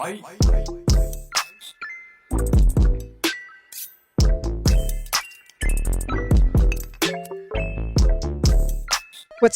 What's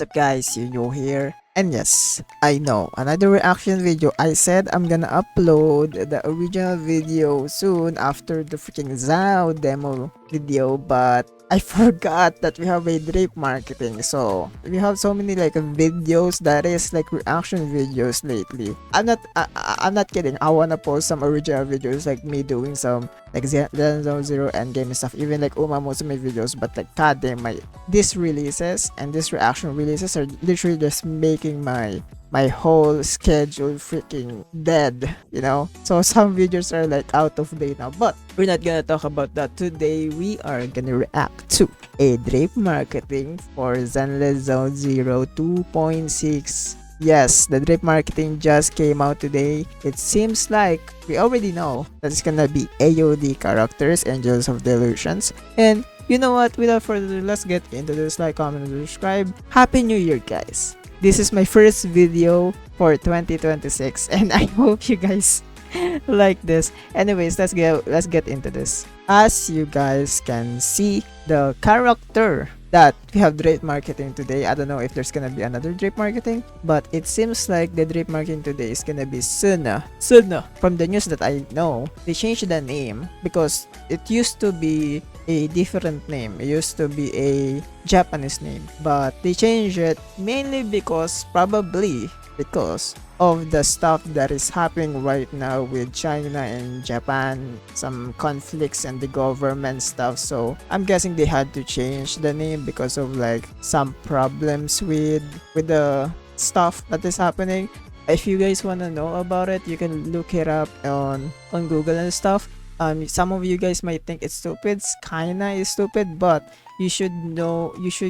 up guys, Yo here. And yes, I know, another reaction video. I said I'm gonna upload the original video soon after the freaking Zao demo video, but I forgot that we have a drape marketing. So we have so many like videos that is like reaction videos lately. I'm not kidding. I wanna post some original videos like me doing some like Zenless Zero Endgame and stuff, even like most of my videos, but like god damn, my these releases and this reaction releases are literally just making my whole schedule freaking dead, you know. So some videos are like out of date now, but we're not gonna talk about that today. We are gonna react to a drape marketing for Zenless Zone Zero 2.6. Yes, the drip marketing just came out today. It seems like we already know that it's gonna be AOD characters, Angels of Delusions. And you know what? Without further ado, let's get into this. Like, comment, and subscribe. Happy New Year, guys! This is my first video for 2026, and I hope you guys like this. Anyways, let's get into this. As you guys can see, the character that we have drape marketing today, I don't know if there's gonna be another drape marketing, but it seems like the drape marketing today is gonna be Sunna. From the news that I know, they changed the name because it used to be a different name. It used to be a Japanese name, but they changed it mainly probably because of the stuff that is happening right now with China and Japan, some conflicts and the government stuff. So I'm guessing they had to change the name because of like some problems with the stuff that is happening. If you guys want to know about it, you can look it up on Google and stuff. Some of you guys might think it's stupid. It's kinda is stupid, but you should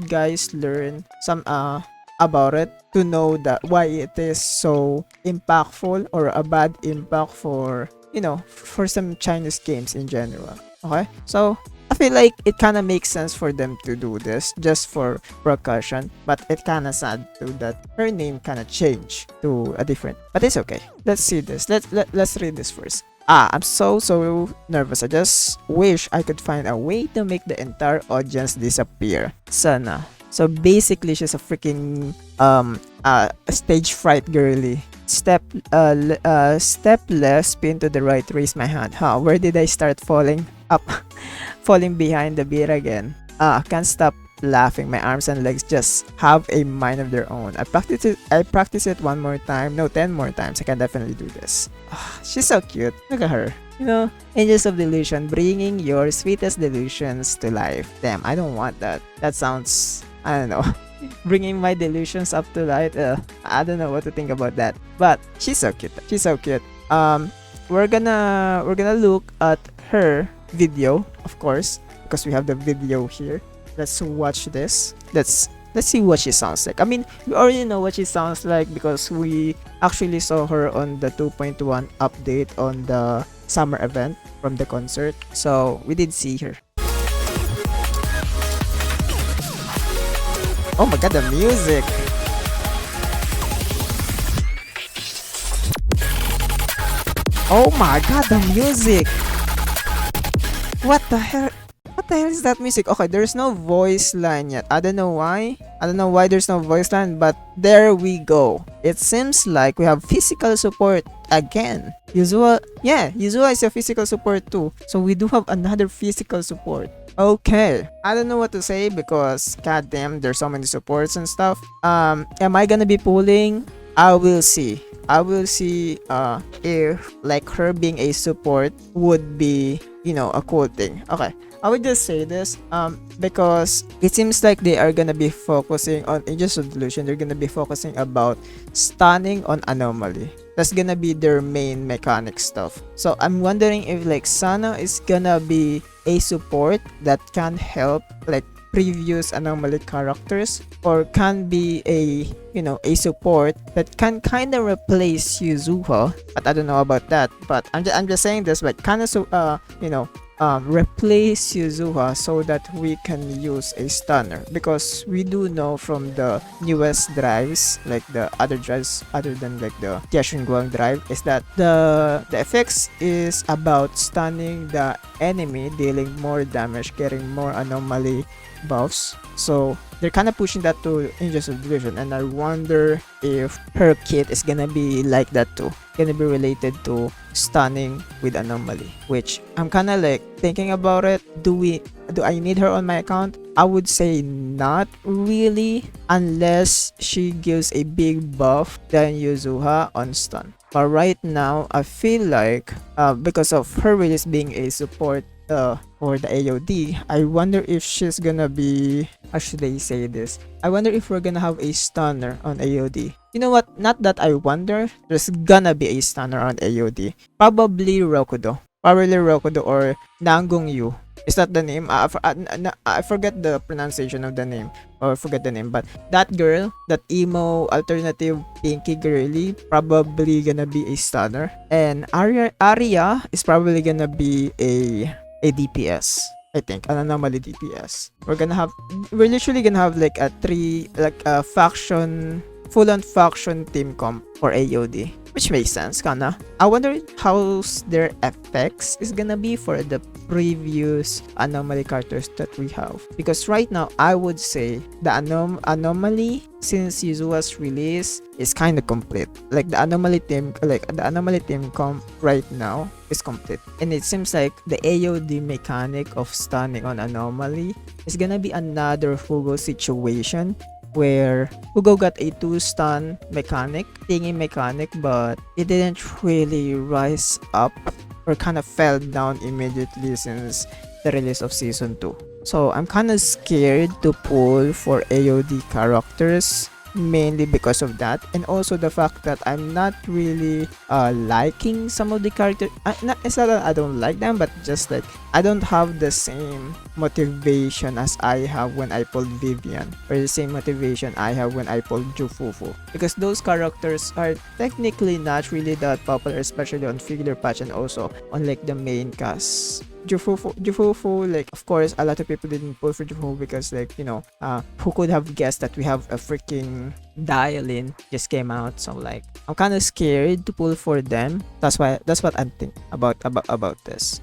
guys learn some about it to know that why it is so impactful or a bad impact for, you know, for some Chinese games in general. Okay, so I feel like it kind of makes sense for them to do this just for precaution, but it kind of sad too that her name kind of changed to a different, but it's okay. Let's see this. Let's read this first. I'm so nervous. I just wish I could find a way to make the entire audience disappear. Sunna. So basically, she's a freaking stage fright girly. Step left, spin to the right, raise my hand. Huh? Where did I start falling up, falling behind the beat again? Can't stop laughing. My arms and legs just have a mind of their own. I practice it one more time. No, 10 more times. I can definitely do this. She's so cute. Look at her. You know, Angels of Delusion, bringing your sweetest delusions to life. Damn, I don't want that. That sounds, I don't know. Bringing my delusions up to light. I don't know what to think about that. But she's so cute. She's so cute. We're gonna look at her video, of course, because we have the video here. Let's watch this. Let's see what she sounds like. I mean, we already know what she sounds like because we actually saw her on the 2.1 update on the summer event from the concert. So we did see her. Oh my god, the music! Oh my god, the music! What the hell? What the hell is that music? Okay, there's no voice line yet. I don't know why. I don't know why there's no voice line, but there we go. It seems like we have physical support again. Yuzua is a physical support too. So we do have another physical support. Okay, I don't know what to say because goddamn, there's so many supports and stuff. Am I gonna be pulling? I will see. If like her being a support would be, you know, a cool thing. Okay, I would just say this because it seems like they are gonna be focusing on Angels of Delusion. They're gonna be focusing about stunning on Anomaly. That's gonna be their main mechanic stuff. So I'm wondering if like Sunna is gonna be a support that can help like previous Anomaly characters, or can be a, you know, a support that can kind of replace Yuzuha. But I don't know about that. But I'm just saying this, like kind of, you know, replace Yuzuha so that we can use a stunner, because we do know from the newest drives, like the other drives other than like the Guang drive, is that the effects is about stunning the enemy, dealing more damage, getting more anomaly buffs. So they're kind of pushing that to Angels of Division, and I wonder if her kit is gonna be like that too, gonna be related to stunning with anomaly, which I'm kind of like thinking about it. Do I need her on my account? I would say not really, unless she gives a big buff than Yuzuha on stun. But right now I feel like because of her release being a support for the AOD, I wonder if she's gonna be, how should I say this, I wonder if we're gonna have a stunner on AOD. You know what, not that I wonder, there's gonna be a stunner on AOD. Probably Rokudo. Probably Rokudo or Nanggong Yu. Is that the name? I forget the pronunciation of the name, or forget the name, but that girl, that emo alternative pinky girly, probably gonna be a stunner, and Arya is probably gonna be a DPS. I think an anomaly DPS. We're literally gonna have like a full on faction team comp for AOD, which makes sense, kinda. I wonder how their effects is gonna be for the previous anomaly characters that we have, because right now I would say the anomaly since Yuzua's release is kind of complete. Like the anomaly team comp right now is complete, and it seems like the AOD mechanic of stunning on anomaly is gonna be another Hugo situation, where Hugo got a 2 stun mechanic, thingy mechanic, but it didn't really rise up, or kind of fell down immediately since the release of season 2. So I'm kind of scared to pull for AOD characters, mainly because of that, and also the fact that I'm not really liking some of the characters. It's not that I don't like them, but just like I don't have the same motivation as I have when I pulled Vivian, or the same motivation I have when I pulled Jufufu, because those characters are technically not really that popular, especially on figure patch and also on like the main cast. Jufufu, like, of course, a lot of people didn't pull for Jufufu because, like, you know, who could have guessed that we have a freaking dial-in just came out. So, like, I'm kind of scared to pull for them. That's what I'm thinking about this.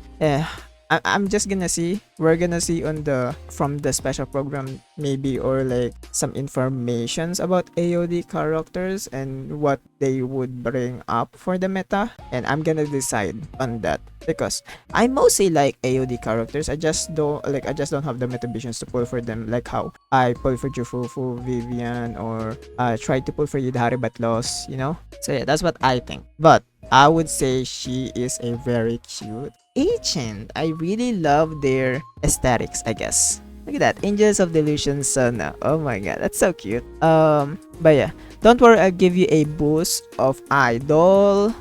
I'm just gonna see. We're gonna see on from the special program maybe, or like some informations about AOD characters and what they would bring up for the meta, and I'm gonna decide on that, because I mostly like AOD characters. I just don't have the motivations to pull for them, like how I pull for Jufufu, Vivian, or try to pull for Yidhari but lost, you know. So yeah, that's what I think. But I would say she is a very cute agent. I really love their aesthetics, I guess. Look at that, Angels of Delusion Sunna. Oh my god, that's so cute. But yeah, don't worry, I'll give you a boost of idol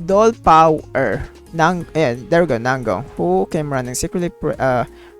doll power. There we go, Nango, who came running secretly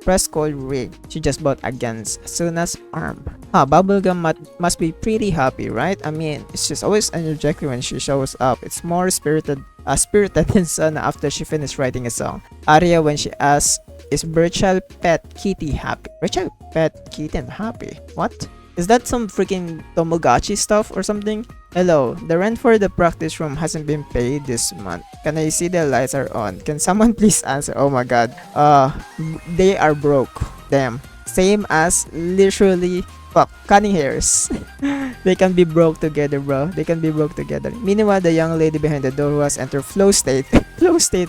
press code rig she just bought against Sunna's arm. Bubblegum must be pretty happy, right? I mean, she's always energetic when she shows up. It's more spirited than Sunna after she finished writing a song. Arya, when she asks, is Virtual Pet Kitty happy? Virtual Pet Kitten happy? What? Is that some freaking Tomogachi stuff or something? Hello, the rent for the practice room hasn't been paid this month. Can I see the lights are on? Can someone please answer? Oh my god. They are broke. Damn. Same as literally cutting hairs. They can be broke together, bro. They can be broke together. Meanwhile, the young lady behind the door who has entered flow state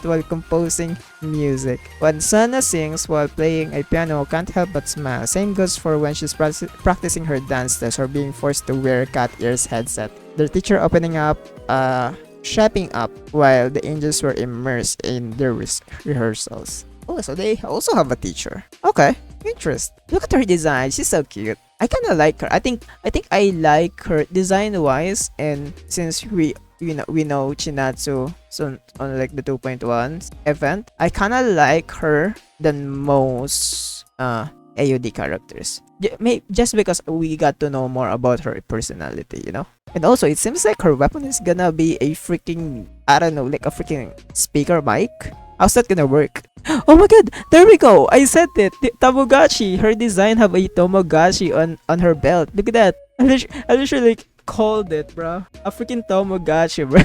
while composing music. When Sunna sings while playing a piano, can't help but smile. Same goes for when she's practicing her dance steps or being forced to wear cat ears headset. The teacher opening up, shaping up while the angels were immersed in their rehearsals. Oh, so they also have a teacher. Okay, interest. Look at her design. She's so cute. I kind of like her. I think I like her design wise, and since we know Chinatsu so on like the 2.1 event, I kind of like her than most AOD characters. Just because we got to know more about her personality, you know? And also, it seems like her weapon is gonna be a freaking, I don't know, like a freaking speaker mic. How's that gonna work? Oh my god, there we go. I said it. Tamagotchi. Her design have a Tamagotchi on her belt. Look at that. I literally called it, bro. A freaking Tamagotchi, bro.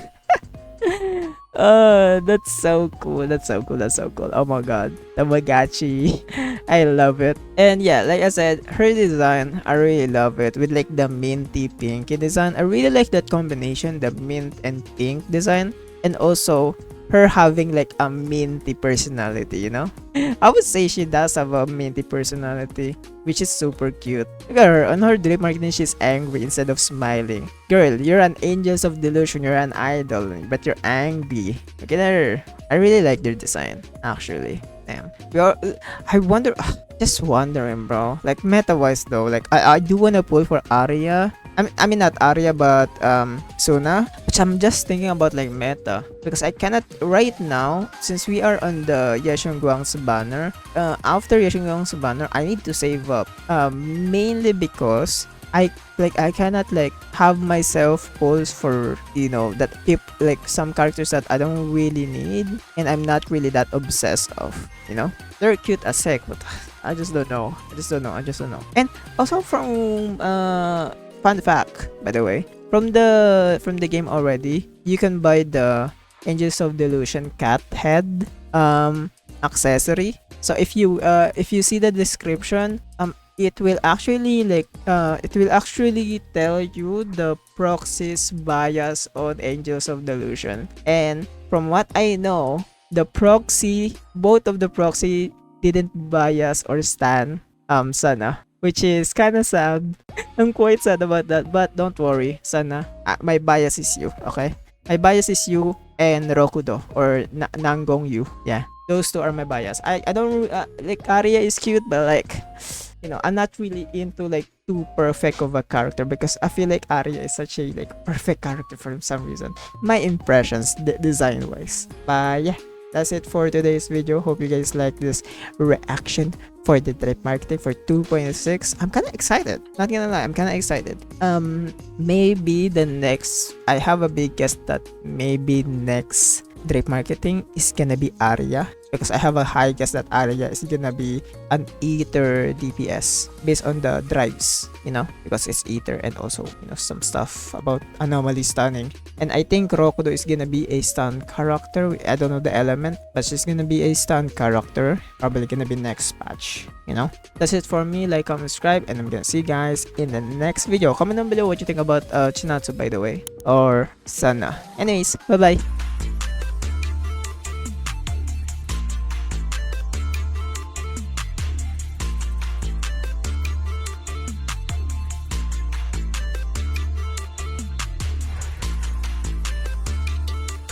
That's so cool. That's so cool. That's so cool. Oh my god. Tamagotchi. I love it. And yeah, like I said, her design, I really love it. With like the minty pinky design. I really like that combination, the mint and pink design. And also her having like a minty personality, you know? I would say she does have a minty personality, which is super cute. Look at her, on her drip marketing, she's angry instead of smiling. Girl, you're an angels of delusion, you're an idol, but you're angry. Look at her. I really like their design, actually. Damn. I wonder, just wondering, bro. Like meta-wise though, like I do wanna pull for Arya. I mean not Arya, but Sunna. But I'm just thinking about like meta because I cannot right now since we are on the Yashunguang's banner. After Yashunguang's banner, I need to save up. Mainly because I cannot like have myself pulls for that keep like some characters that I don't really need and I'm not really that obsessed of. They're cute as heck, but I just don't know. I just don't know. And also from fun fact, by the way, from the game already, you can buy the Angels of Delusion cat head accessory. So if you see the description, it will actually tell you the proxy's bias on Angels of Delusion. And from what I know, both of the proxy didn't bias or stan Sunna, which is kind of sad. I'm quite sad about that, but don't worry, Sunna. My bias is you, okay? My bias is you and Rokudo or Nangong Yu. Yeah, those two are my bias. I don't like Arya is cute, but like I'm not really into like too perfect of a character because I feel like Arya is such a like perfect character for some reason. My impressions, design wise. But yeah, that's it for today's video. Hope you guys like this reaction for the drip marketing for 2.6. I'm kind of excited. Not gonna lie, I'm kind of excited. Maybe the next, I have a big guess that maybe next drip marketing is gonna be Arya, because I have a high guess that Arya is gonna be an Ether DPS based on the drives, because it's Ether and also some stuff about Anomaly stunning. And I think Rokudo is gonna be a stun character. I don't know the element, but she's gonna be a stun character. Probably gonna be next patch. That's it for me. Like, comment, subscribe, and I'm gonna see you guys in the next video. Comment down below what you think about Chinatsu, by the way, or Sunna. Anyways, bye bye.